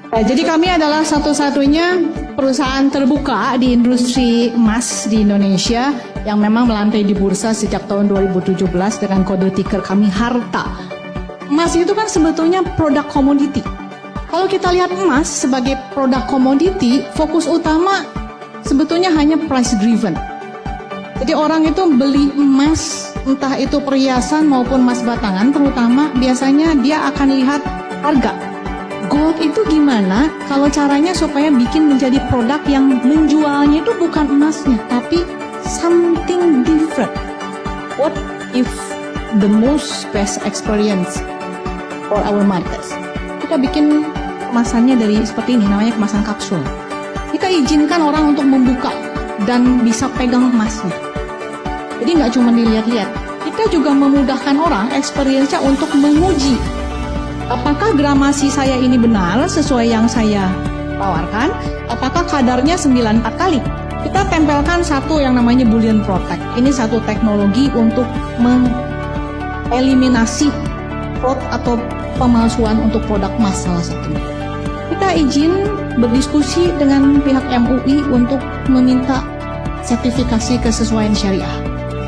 Jadi kami adalah satu-satunya perusahaan terbuka di industri emas di Indonesia yang memang melantai di bursa sejak tahun 2017 dengan kode ticker kami Harta. Emas itu kan sebetulnya produk komoditi. Kalau kita lihat emas sebagai produk komoditi, fokus utama sebetulnya hanya price driven. Jadi orang itu beli emas, entah itu perhiasan maupun emas batangan, terutama biasanya dia akan lihat harga. Gold itu gimana kalau caranya supaya bikin menjadi produk yang menjualnya itu bukan emasnya, tapi something different. What if the most best experience for our markets? Kita bikin kemasannya dari seperti ini, namanya kemasan kapsul. Kita izinkan orang untuk membuka dan bisa pegang emasnya. Jadi nggak cuma dilihat-lihat, kita juga memudahkan orang experience-nya untuk menguji apakah gramasi saya ini benar sesuai yang saya tawarkan, apakah kadarnya 94 kali. Kita tempelkan satu yang namanya Bullion Protect. Ini satu teknologi untuk mengeliminasi fraud atau pemalsuan untuk produk emas salah satunya. Kita izin berdiskusi dengan pihak MUI untuk meminta sertifikasi kesesuaian syariah.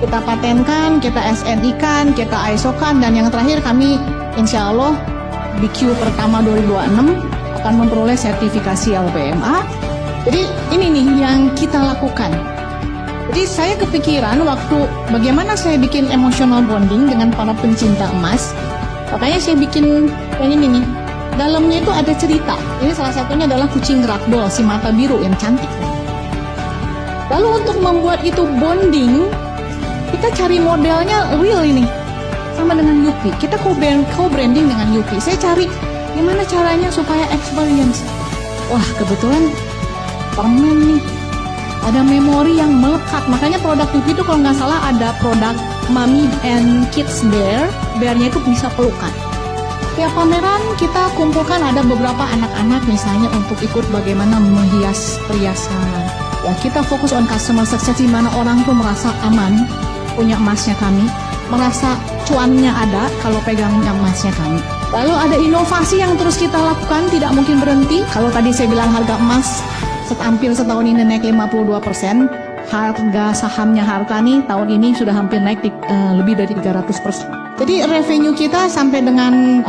Kita patenkan, kita SNI-kan, kita ISO-kan, dan yang terakhir kami insya Allah BQ pertama 2026 akan memperoleh sertifikasi LBMA. Jadi ini nih yang kita lakukan. Jadi saya kepikiran waktu bagaimana saya bikin emotional bonding dengan para pencinta emas. Makanya saya bikin kayak ini nih. Dalamnya itu ada cerita. Ini salah satunya adalah kucing ragdoll si mata biru yang cantik. Lalu untuk membuat itu bonding, kita cari modelnya real ini. Sama dengan Yupi, kita co-branding dengan Yupi. Saya cari gimana caranya supaya experience. Wah, kebetulan permen nih, ada memori yang melekat. Makanya produk Yupi itu kalau nggak salah ada produk Mommy and Kids Bear. Bearnya itu bisa pelukan. Tiap pameran kita kumpulkan ada beberapa anak-anak misalnya untuk ikut bagaimana menghias perhiasan. Ya, kita fokus on customer success di mana orang tuh merasa aman punya emasnya kami, merasa cuannya ada kalau pegang emasnya kami. Lalu ada inovasi yang terus kita lakukan, tidak mungkin berhenti. Kalau tadi saya bilang harga emas hampir setahun ini naik 52%, harga sahamnya Harta nih tahun ini sudah hampir naik lebih dari 300%. Jadi revenue kita sampai dengan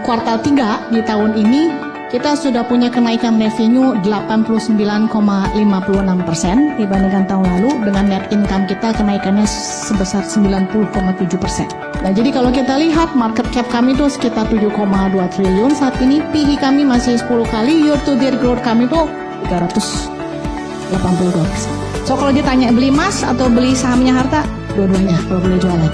kuartal 3 di tahun ini, kita sudah punya kenaikan revenue 89,56% dibandingkan tahun lalu, dengan net income kita kenaikannya sebesar 90,7%. Nah, jadi kalau kita lihat market cap kami itu sekitar 7,2 triliun saat ini, PE kami masih 10 kali, year to date growth kami itu 382%. So kalau ditanya beli emas atau beli sahamnya Harta, dua-duanya kalau boleh jualan.